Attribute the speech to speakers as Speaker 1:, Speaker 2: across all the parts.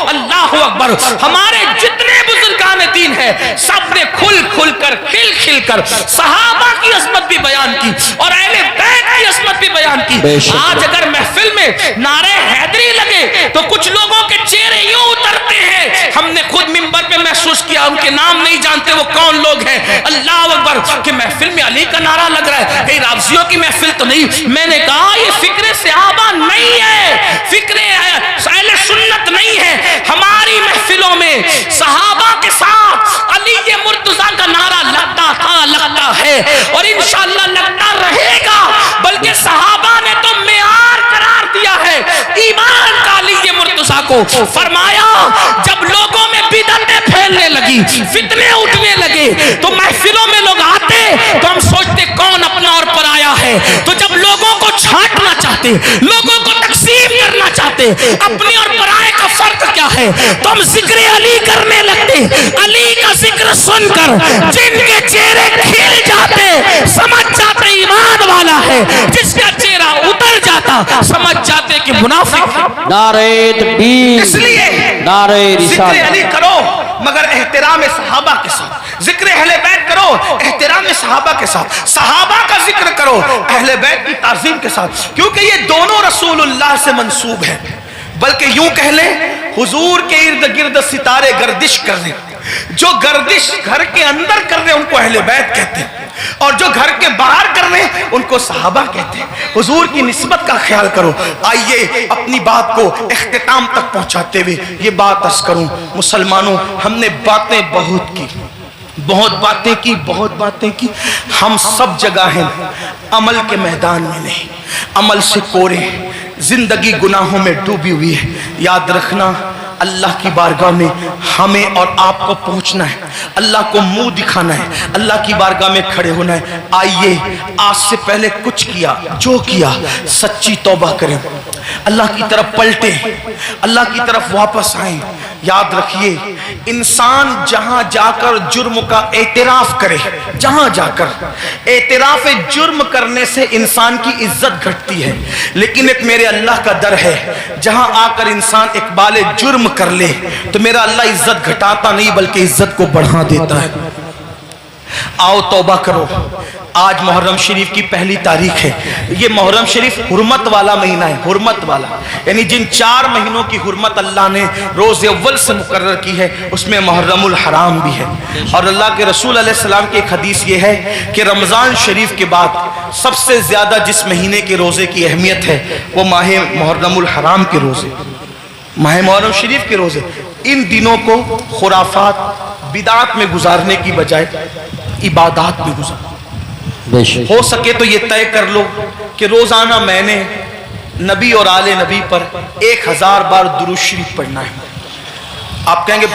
Speaker 1: اللہ اکبر. ہمارے جتنے بزرگان دین ہیں سب نے کھل کھل کر کھل کھل کر صحابہ کی عظمت بھی بیان کی اور اہل بیت کی عظمت بھی بیان کی. آج اگر محفل میں نعرے حیدری لگے تو کچھ لوگوں کے چہرے یوں اترتے ہیں. ہم نے خود منبر پہ محسوس کیا, ان کے نام نہیں جانتے وہ کون لوگ ہیں. اللہ اکبر, کہ محفل میں علی کا نعرہ لگ رہا ہے, کہیں رافضیوں کی محفل تو نہیں. میں نے کہا یہ فکر صحابہ نہیں ہے, فکر اہل سنت نہیں ہے. ہماری محفلوں میں صحابہ کے ساتھ علی مرتضیٰ کا نعرہ لگتا تھا, لگتا ہے اور انشاءاللہ لگتا رہے گا. بلکہ صحابہ نے تو معیار قرار دیا ہے ایمان کا علی مرتضیٰ کو. فرمایا جب لوگوں میں بدعتیں پھیلنے لگی, فتنے اٹھنے لگے, تو محفلوں میں لوگ آتے تو ہم سوچتے کون اپنا اور پرایا ہے. تو جب لوگوں کو چھانٹنا چاہتے, لوگوں کو تقسیم کرنا چاہتے, اپنے اور پرائے کا فرق کیا ہے, تو ہم ذکر علی کرنے لگتے. علی کا ذکر سن کر جن کے چہرے کھل جاتے سمجھ جاتے ایمان والا ہے, جس کا چہرہ اتر جاتا سمجھ جاتے کہ منافق ہے.
Speaker 2: نعرہ تکبیر,
Speaker 1: اس لیے
Speaker 2: نعرہ
Speaker 1: ذکر
Speaker 2: رسالت.
Speaker 1: علی کرو مگر احترام صحابہ کے ساتھ, ذکر اہل بیت کرو احترام صحابہ کے ساتھ, صحابہ کا ذکر کرو اہل بیت کی تعظیم کے ساتھ, کیونکہ یہ دونوں رسول اللہ سے منسوب ہیں. بلکہ یوں کہہ لیں حضور کے ارد گرد ستارے گردش کر رہے, جو گردش گھر کے اندر کر رہے ان کو اہل بیت کہتے ہیں, اور جو گھر کے باہر کر رہے ہیں ان کو صحابہ کہتے ہیں. حضور کی نسبت کا خیال کرو. آئیے اپنی بات کو اختتام تک پہنچاتے ہوئے یہ بات عرض کروں, مسلمانوں ہم نے باتیں بہت کی, بہت باتیں کی, بہت باتیں کی. ہم سب جگہ ہیں, عمل کے میدان میں نہیں, عمل سے کورے, زندگی گناہوں میں ڈوبی ہوئی ہے. یاد رکھنا اللہ کی بارگاہ میں ہمیں اور آپ کو پہنچنا ہے, اللہ کو منہ دکھانا ہے, اللہ کی بارگاہ میں کھڑے ہونا ہے. آئیے آج سے پہلے کچھ کیا جو کیا سچی توبہ کریں, اللہ کی طرف پلٹیں, اللہ کی طرف واپس آئیں. یاد رکھیے انسان جہاں جا کر جرم کا اعتراف کرے, جہاں جا کر اعتراف جرم کرنے سے انسان کی عزت گھٹتی ہے, لیکن ایک میرے اللہ کا در ہے جہاں آ کر انسان اقبال جرم کر لے تو میرا اللہ عزت گھٹاتا نہیں بلکہ عزت کو بڑھا دیتا ہے. آؤ توبہ کرو. آج محرم شریف کی پہلی تاریخ ہے. یہ محرم شریف حرمت والا مہینہ ہے, حرمت والا, یعنی جن 4 مہینوں کی حرمت اللہ نے روز اول سے مقرر کی ہے اس میں محرم الحرام بھی ہے. اور اللہ کے رسول علیہ السلام کی ایک حدیث یہ ہے کہ رمضان شریف کے بعد سب سے زیادہ جس مہینے کے روزے کی اہمیت ہے وہ ماہ محرم الحرام کے روزے, ماہ محرم شریف کے روزے. ان دنوں کو خرافات بدعات میں گزارنے کی بجائے عبادات میں گزارو. ہو سکے تو یہ طے کر لو کہ روزانہ میں نے نبی اور آل نبی پر 1000 بار درود شریف پڑھنا ہے. آپ کہیں گے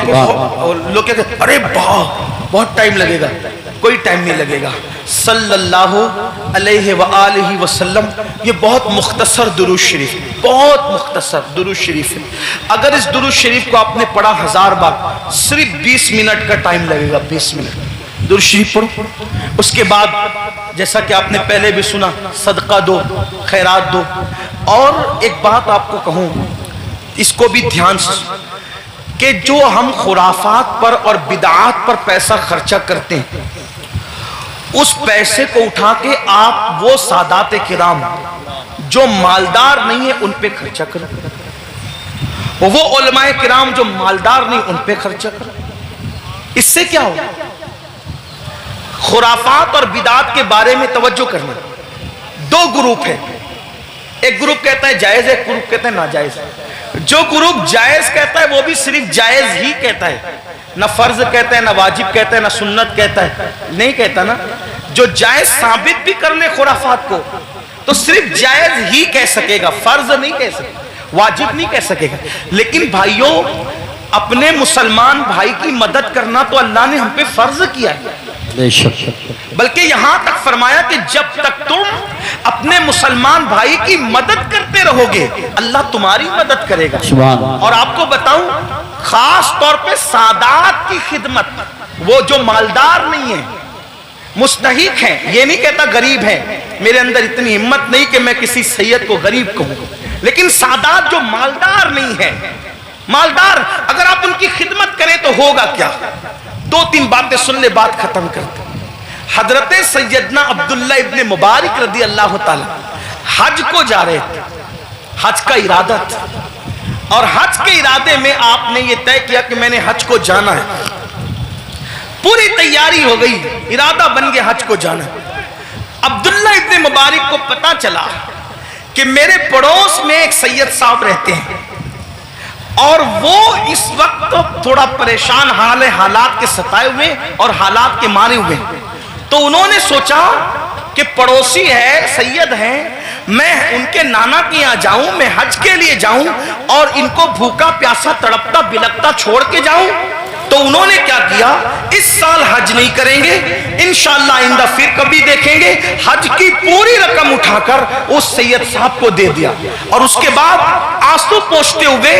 Speaker 1: لوگ کہتے ہیں ارے بہت ٹائم لگے گا. کوئی ٹائم نہیں لگے گا. صلی اللہ علیہ وآلہ وسلم یہ بہت مختصر درود شریف, بہت مختصر درود شریف ہے. اگر اس درود شریف کو آپ نے پڑھا 1000 بار صرف 20 منٹ کا ٹائم لگے گا. 20 منٹ درود شریف پڑھو. اس کے بعد جیسا کہ آپ نے پہلے بھی سنا صدقہ دو, خیرات دو. اور ایک بات آپ کو کہوں, اس کو بھی دھیان سے, کہ جو ہم خرافات پر اور بدعات پر پیسہ خرچہ کرتے ہیں اس پیسے کو اٹھا کے آپ وہ سادات کرام جو مالدار نہیں ہیں ان پہ خرچہ کرو, وہ علماء کرام جو مالدار نہیں ان پہ خرچہ کرو. اس سے کیا ہوگا؟ خرافات اور بدعات کے بارے میں توجہ کرنا. 2 گروپ ہیں, ایک گروپ کہتا ہے جائز ہے, ایک گروپ کہتا ہے ناجائز. جو گروپ جائز کہتا ہے وہ بھی صرف جائز ہی کہتا ہے, نہ فرض کہتا ہے, نہ واجب کہتا ہے, نہ سنت کہتا ہے, نہیں کہتا نا. جو جائز ثابت بھی کر لے خرافات کو تو صرف جائز ہی کہہ سکے گا, فرض نہیں کہہ سکے, واجب نہیں کہہ سکے گا. لیکن بھائیوں اپنے مسلمان بھائی کی مدد کرنا تو اللہ نے ہم پہ فرض کیا ہے. بلکہ یہاں تک فرمایا کہ جب تک تم اپنے مسلمان بھائی کی مدد کرتے رہو گے اللہ تمہاری مدد کرے گا. اور آپ کو بتاؤں خاص طور پہ سادات کی خدمت, وہ جو مالدار نہیں ہیں, مستحق ہیں, یہ نہیں کہتا غریب ہیں, میرے اندر اتنی ہمت نہیں کہ میں کسی سید کو غریب کہوں, لیکن سادات جو مالدار نہیں ہیں مالدار اگر آپ ان کی خدمت کریں تو ہوگا کیا؟ دو تین باتیں سن لے، بات ختم کرتے۔ حضرت سیدنا عبداللہ ابن مبارک رضی اللہ تعالی حج کو جا رہے تھے، حج کا ارادہ تھا، اور حج کے ارادے میں آپ نے یہ طے کیا کہ میں نے حج کو جانا ہے، پوری تیاری ہو گئی، ارادہ بن گیا حج کو جانا ہے۔ عبداللہ ابن مبارک کو پتا چلا کہ میرے پڑوس میں ایک سید صاحب رہتے ہیں اور وہ اس وقت تھوڑا پریشان حالات کے ستائے ہوئے اور حالات کے مارے ہوئے، تو انہوں نے سوچا کہ پڑوسی ہے، سید ہیں، میں ان کے نانا کے یہاں جاؤں، میں حج کے لیے جاؤں اور ان کو بھوکا پیاسا تڑپتا بلکتا چھوڑ کے جاؤں۔ تو انہوں نے کیا کیا، اس سال حج نہیں کریں گے، انشاءاللہ آئندہ پھر کبھی دیکھیں گے، حج کی پوری رقم اٹھا کر اس سید صاحب کو دے دیا، اور اس کے بعد آنسو پوچھتے ہوئے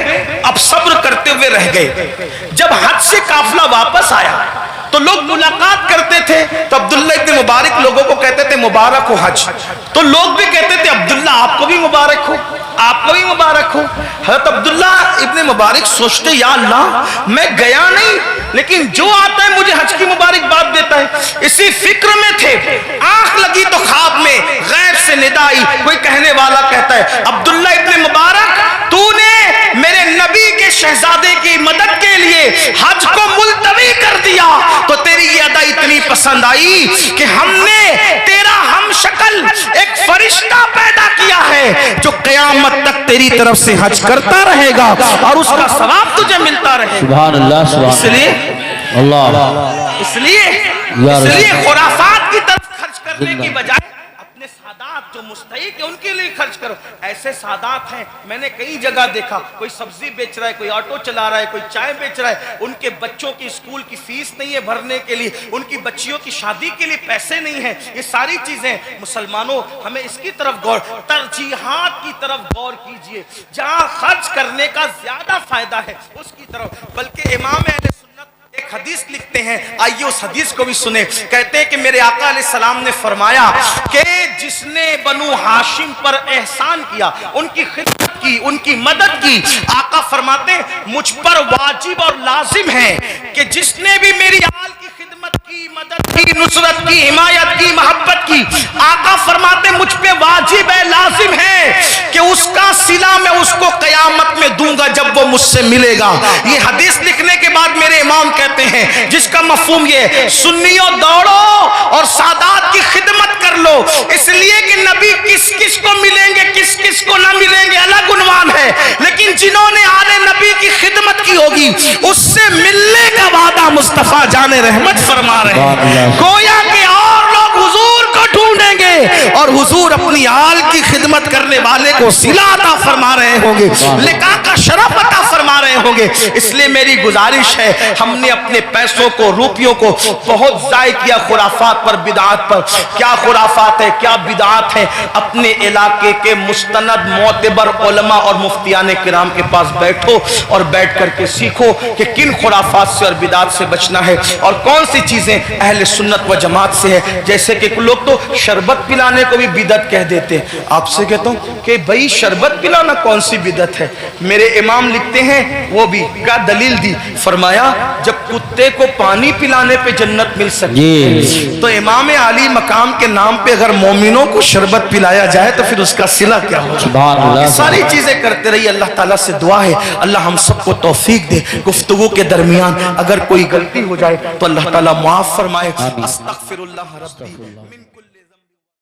Speaker 1: اب صبر کرتے ہوئے رہ گئے۔ جب حج سے قافلہ واپس آیا تو لوگ ملاقات کرتے تھے، تو عبداللہ ابن مبارک لوگوں کو کہتے تھے مبارک ہو حج، تو لوگ بھی کہتے تھے عبداللہ آپ کو بھی مبارک ہو، آپ کو بھی مبارک ہو۔ حضرت عبداللہ ابن مبارک سوچتے یا اللہ میں گیا نہیں لیکن جو آتا ہے مجھے حج کی مبارک بات دیتا ہے، اسی فکر میں تھے، آنکھ لگی تو خواب میں غیب سے ندا آئی، کوئی کہنے والا کہتا ہے عبداللہ ابن مبارک تو نے میرے نبی کے شہزادے کی مدد کے لیے حج کو ملتوی کر دیا، تو تیری یہ ادا اتنی پسند آئی کہ ہم نے تیرا ہم شکل ایک فرشتہ پیدا کیا ہے جو قیامت تک تیری طرف سے حج کرتا رہے گا اور اس کا ثواب تجھے ملتا رہے گا۔
Speaker 2: سبحان اللہ، سبحان
Speaker 1: اس لیے اس لیے خرافات کی طرف خرچ کرنے کی بجائے اپنے سادات جو مستحق ہیں ان کے لیے خرچ کرو۔ ایسے سادات ہیں، میں نے کئی جگہ دیکھا، کوئی سبزی بیچ رہا ہے، کوئی آٹو چلا رہا ہے، کوئی چائے بیچ رہا ہے، ان کے بچوں کی اسکول کی فیس نہیں ہے بھرنے کے لیے، ان کی بچیوں کی شادی کے لیے پیسے نہیں ہیں، یہ ساری چیزیں مسلمانوں ہمیں اس کی طرف غور، ترجیحات کی طرف غور کیجئے، جہاں خرچ کرنے کا زیادہ فائدہ ہے اس کی طرف۔ بلکہ امام اہل سنت ایک حدیث لکھتے ہیں، آئیے اس حدیث کو بھی سنیں۔ کہتے ہیں کہ میرے آقا علیہ السلام نے فرمایا کہ جس نے بنو ہاشم پر احسان کیا، ان کی خدمت کی، ان کی مدد کی، آقا فرماتے ہیں مجھ پر واجب اور لازم ہے کہ جس نے بھی میری آل کی خدمت کی، مدد کی، نصرت کی، حمایت کی، محبت کی، آقا فرماتے ہیں مجھ پہ واجب ہے، لازم ہے کہ اس کا صلہ میں اس کو قیامت میں دوں گا جب وہ مجھ سے ملے گا۔ یہ حدیث لکھنے کے بعد میرے امام کہتے ہیں جس کا مفہوم یہ، سنیوں دوڑو اور سادات کی خدمت کر لو، اس لیے کہ نبی کس کس کو ملیں گے کس کس کو نہ ملیں گے الگ عنوان ہے، لیکن جنہوں نے آل نبی کی خدمت کی ہوگی اس سے ملنے کا وعدہ مصطفیٰ جان رحمت فرما رہے ہیں۔ گویا کہ اور لوگ حضور کو ڈھونڈیں گے اور حضور اپنی آل کی خدمت کرنے والے کو صلہ عطا فرما رہے ہوں گے، لقاء کا شرف عطا فرما رہے ہوں گے۔ اس لیے میری گزارش ہے، ہم نے اپنے پیسوں کو، روپیوں کو بہت ضائع کیا خرافات پر، بدعات پر۔ کیا خرافات ہے، کیا بدعات ہے؟ اپنے علاقے کے مستند معتبر علماء اور مفتیان کرام کے پاس بیٹھو اور بیٹھ کر کے سیکھو کہ کن خرافات سے اور بدعات سے بچنا ہے اور کون سی چیزیں اہل سنت و جماعت سے ہے۔ جیسے کہ لوگ تو شربت پلانے کو بھی بدعت کہہ دیتے ہیں، آپ سے کہتا ہوں کہ بھئی شربت پلانا کون سی بدعت ہے؟ میرے امام لکھتے ہیں، وہ بھی کیا دلیل دی، فرمایا جب کتے کو پانی پلانے پہ جنت مل سکتی تو امام عالی مقام کے نام پہ اگر مومنوں کو شربت پلایا جائے تو پھر اس کا صلہ کیا ہوگا؟ یہ ساری چیزیں کرتے رہیے۔ اللہ تعالیٰ سے دعا ہے اللہ ہم سب کو توفیق دے، گفتگو کے درمیان اگر کوئی غلطی ہو جائے تو اللہ تعالیٰ معاف فرمائے۔ استغفر اللہ ربی من کل